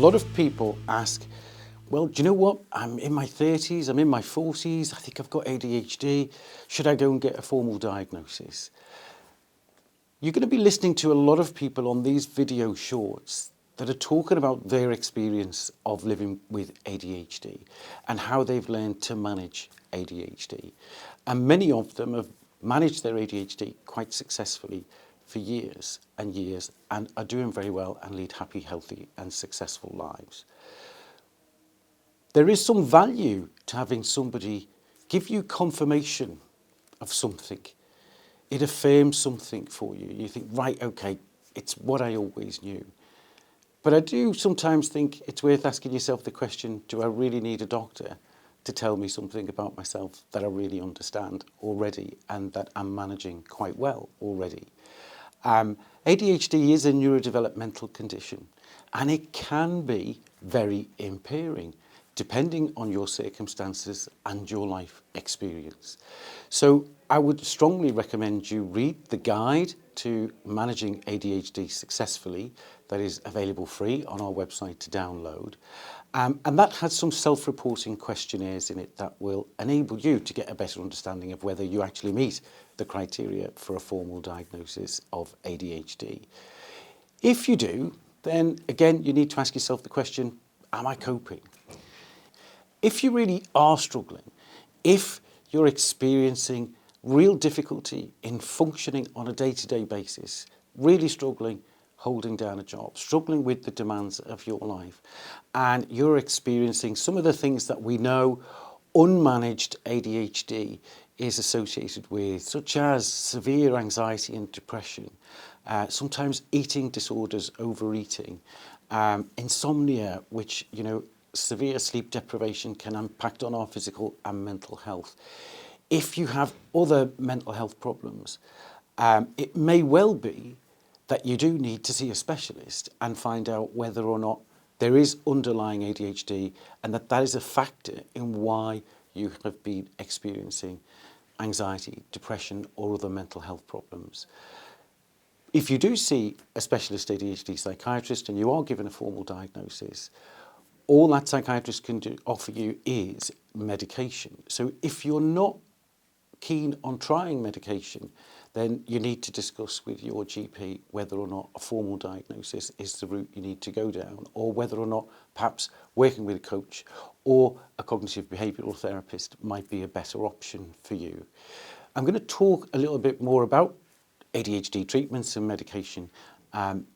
lot of people ask, well, do you know what? I'm in my 30s, I'm in my 40s, I think I've got ADHD. Should I go and get a formal diagnosis? You're going to be listening to a lot of people on these video shorts that are talking about their experience of living with ADHD and how they've learned to manage ADHD. And many of them have managed their ADHD quite successfully for years and years and are doing very well and lead happy, healthy and successful lives. There is some value to having somebody give you confirmation of something. It affirms something for you. You think, right, okay, it's what I always knew. But I do sometimes think it's worth asking yourself the question, do I really need a doctor to tell me something about myself that I really understand already and that I'm managing quite well already? ADHD is a neurodevelopmental condition and it can be very impairing depending on your circumstances and your life experience. So I would strongly recommend you read the guide to managing ADHD successfully that is available free on our website to download. And that has some self-reporting questionnaires in it that will enable you to get a better understanding of whether you actually meet the criteria for a formal diagnosis of ADHD. If you do, then again, you need to ask yourself the question, am I coping? If you really are struggling, if you're experiencing real difficulty in functioning on a day-to-day basis, really struggling holding down a job, struggling with the demands of your life, and you're experiencing some of the things that we know unmanaged ADHD is associated with, such as severe anxiety and depression, sometimes eating disorders, overeating, insomnia, which, severe sleep deprivation can impact on our physical and mental health. If you have other mental health problems, it may well be that you do need to see a specialist and find out whether or not there is underlying ADHD and that is a factor in why you have been experiencing anxiety, depression or other mental health problems. If you do see a specialist ADHD psychiatrist and you are given a formal diagnosis, all that psychiatrist can offer you is medication. So if you're not keen on trying medication, then you need to discuss with your GP whether or not a formal diagnosis is the route you need to go down, or whether or not perhaps working with a coach or a cognitive behavioural therapist might be a better option for you. I'm going to talk a little bit more about ADHD treatments and medication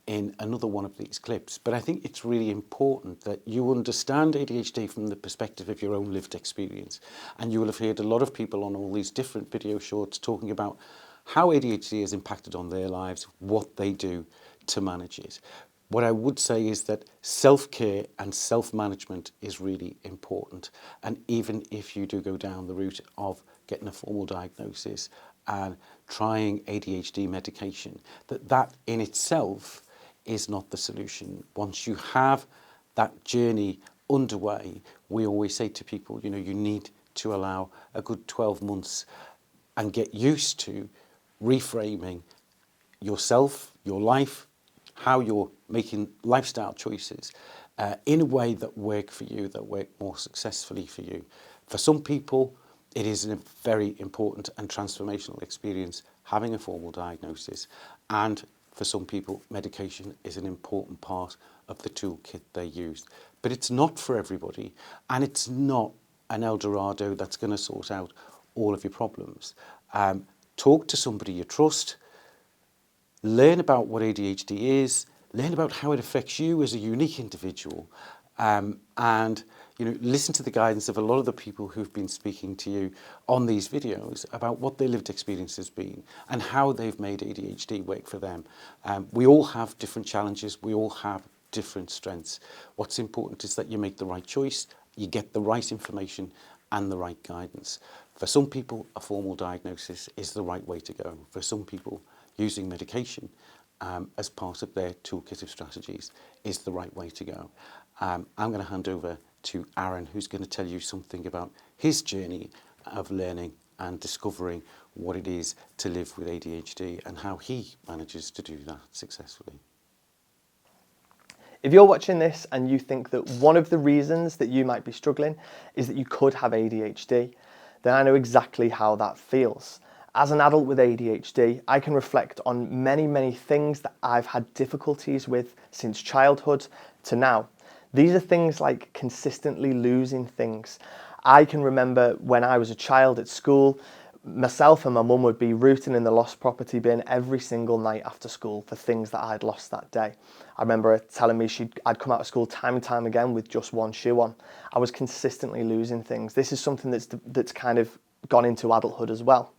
in another one of these clips, but I think it's really important that you understand ADHD from the perspective of your own lived experience. And you will have heard a lot of people on all these different video shorts talking about how ADHD has impacted on their lives, what they do to manage it. What I would say is that self-care and self-management is really important. And even if you do go down the route of getting a formal diagnosis and trying ADHD medication, that in itself is not the solution. Once you have that journey underway, we always say to people, you need to allow a good 12 months and get used to reframing yourself, your life, how you're making lifestyle choices in a way that work for you, that work more successfully for you. For some people, it is a very important and transformational experience having a formal diagnosis, and for some people, medication is an important part of the toolkit they use. But it's not for everybody, and it's not an El Dorado that's going to sort out all of your problems. Talk to somebody you trust, learn about what ADHD is, learn about how it affects you as a unique individual, and listen to the guidance of a lot of the people who've been speaking to you on these videos about what their lived experience has been and how they've made ADHD work for them. We all have different challenges, we all have different strengths. What's important is that you make the right choice, you get the right information and the right guidance. For some people, a formal diagnosis is the right way to go. For some people, using medication as part of their toolkit of strategies is the right way to go. I'm going to hand over to Arron, who's going to tell you something about his journey of learning and discovering what it is to live with ADHD and how he manages to do that successfully. If you're watching this and you think that one of the reasons that you might be struggling is that you could have ADHD, then I know exactly how that feels. As an adult with ADHD, I can reflect on many things that I've had difficulties with since childhood to now. These are things like consistently losing things. I can remember when I was a child at school, myself and my mum would be rooting in the lost property bin every single night after school for things that I'd lost that day. I remember her telling me I'd come out of school time and time again with just one shoe on. I was consistently losing things. This is something that's kind of gone into adulthood as well.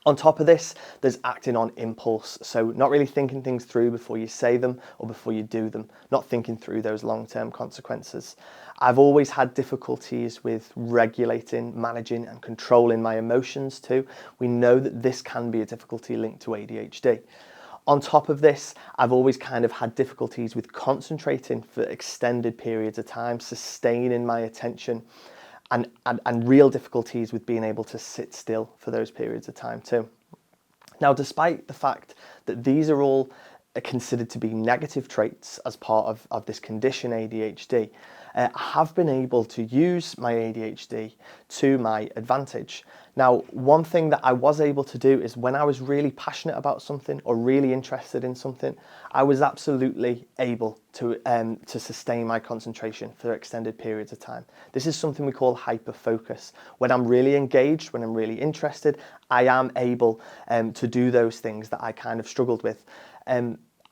On top of this, there's acting on impulse. So not really thinking things through before you say them or before you do them, not thinking through those long-term consequences. I've always had difficulties with regulating, managing and controlling my emotions too. We know that this can be a difficulty linked to ADHD. On top of this, I've always kind of had difficulties with concentrating for extended periods of time, sustaining my attention, and real difficulties with being able to sit still for those periods of time too. Now, despite the fact that these are all considered to be negative traits as part of this condition, ADHD, I have been able to use my ADHD to my advantage. Now, one thing that I was able to do is when I was really passionate about something or really interested in something, I was absolutely able to sustain my concentration for extended periods of time. This is something we call hyperfocus. When I'm really engaged, when I'm really interested, I am able to do those things that I kind of struggled with.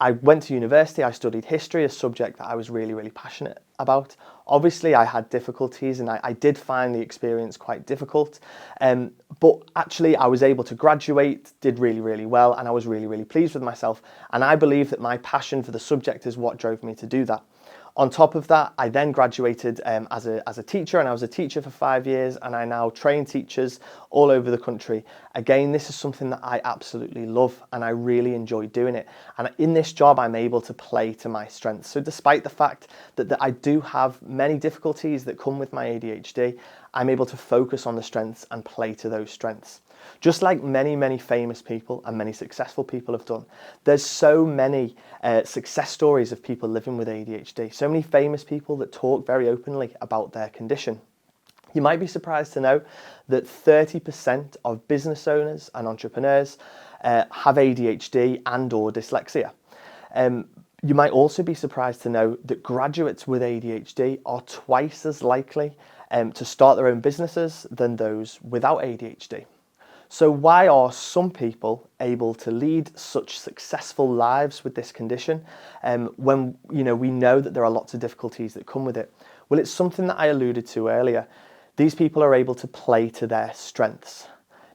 I went to university, I studied history, a subject that I was really passionate about. Obviously, I had difficulties and I did find the experience quite difficult, but actually I was able to graduate, did really well, and I was really pleased with myself. And I believe that my passion for the subject is what drove me to do that. On top of that, I then graduated as a teacher, and I was a teacher for 5 years, and I now train teachers all over the country. Again, this is something that I absolutely love, and I really enjoy doing it. And in this job, I'm able to play to my strengths. So despite the fact that I do have many difficulties that come with my ADHD, I'm able to focus on the strengths and play to those strengths. Just like many famous people and many successful people have done. There's so many success stories of people living with ADHD, so many famous people that talk very openly about their condition. You might be surprised to know that 30% of business owners and entrepreneurs have ADHD and or dyslexia. You might also be surprised to know that graduates with ADHD are twice as likely to start their own businesses than those without ADHD. So why are some people able to lead such successful lives with this condition when we know that there are lots of difficulties that come with it? Well, it's something that I alluded to earlier. These people are able to play to their strengths.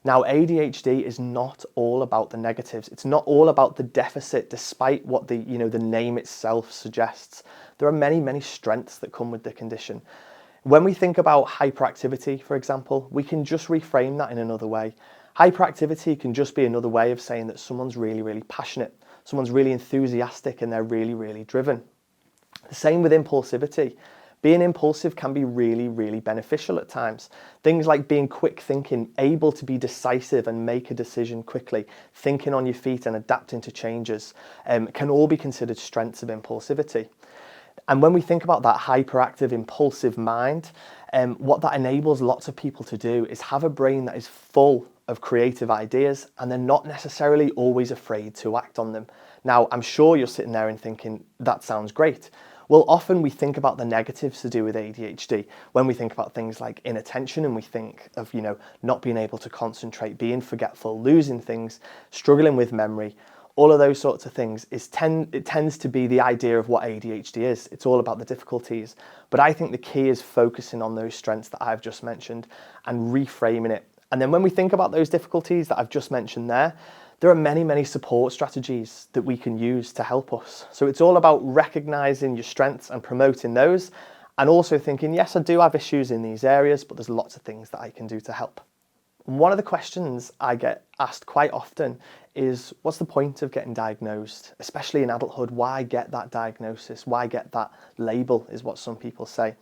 Now, ADHD is not all about the negatives. It's not all about the deficit, despite what the name itself suggests. There are many strengths that come with the condition. When we think about hyperactivity, for example, we can just reframe that in another way. Hyperactivity can just be another way of saying that someone's really passionate, someone's really enthusiastic, and they're really driven. The same with impulsivity. Being impulsive can be really beneficial at times. Things like being quick thinking, able to be decisive and make a decision quickly, thinking on your feet and adapting to changes, can all be considered strengths of impulsivity. And when we think about that hyperactive, impulsive mind, what that enables lots of people to do is have a brain that is full of creative ideas, and they're not necessarily always afraid to act on them. Now, I'm sure you're sitting there and thinking, that sounds great. Well, often we think about the negatives to do with ADHD when we think about things like inattention, and we think of, not being able to concentrate, being forgetful, losing things, struggling with memory. All of those sorts of things, it tends to be the idea of what ADHD is. It's all about the difficulties. But I think the key is focusing on those strengths that I've just mentioned and reframing it. And then when we think about those difficulties that I've just mentioned there are many support strategies that we can use to help us. So it's all about recognizing your strengths and promoting those, and also thinking, yes, I do have issues in these areas, but there's lots of things that I can do to help. One of the questions I get asked quite often is, what's the point of getting diagnosed, especially in adulthood? Why get that diagnosis? Why get that label, is what some people say.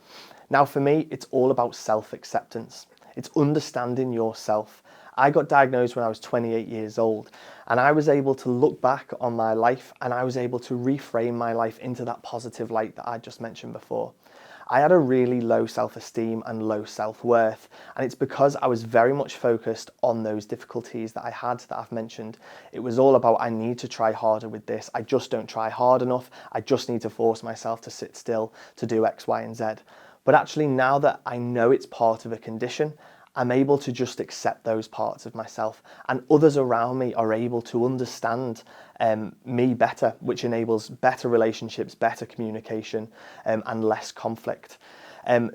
Now, for me, it's all about self-acceptance. It's understanding yourself I got diagnosed when I was 28 years old, and I was able to look back on my life and I was able to reframe my life into that positive light that I just mentioned before. I had a really low self-esteem and low self-worth, and it's because I was very much focused on those difficulties that I had that I've mentioned. It was all about, I need to try harder with this, I just don't try hard enough, I just need to force myself to sit still to do X, Y, and Z. But actually, now that I know it's part of a condition, I'm able to just accept those parts of myself, and others around me are able to understand me better, which enables better relationships, better communication, and less conflict.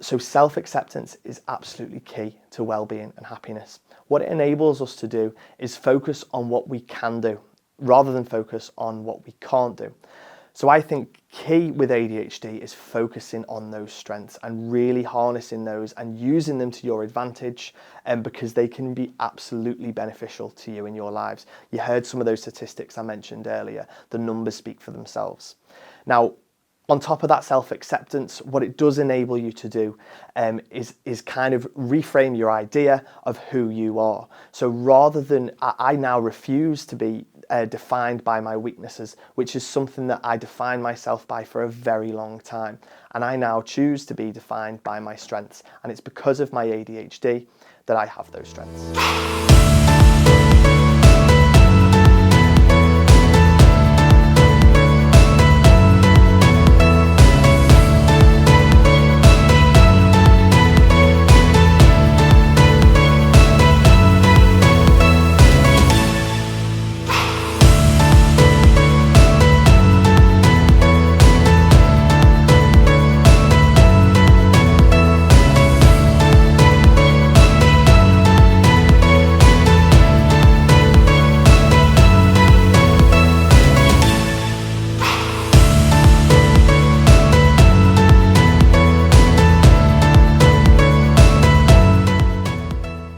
So self-acceptance is absolutely key to well-being and happiness. What it enables us to do is focus on what we can do rather than focus on what we can't do. So I think key with ADHD is focusing on those strengths and really harnessing those and using them to your advantage, because they can be absolutely beneficial to you in your lives. You heard some of those statistics I mentioned earlier. The numbers speak for themselves. Now, on top of that self-acceptance, what it does enable you to do is kind of reframe your idea of who you are. So rather than, I now refuse to be defined by my weaknesses, which is something that I defined myself by for a very long time. And I now choose to be defined by my strengths. And it's because of my ADHD that I have those strengths.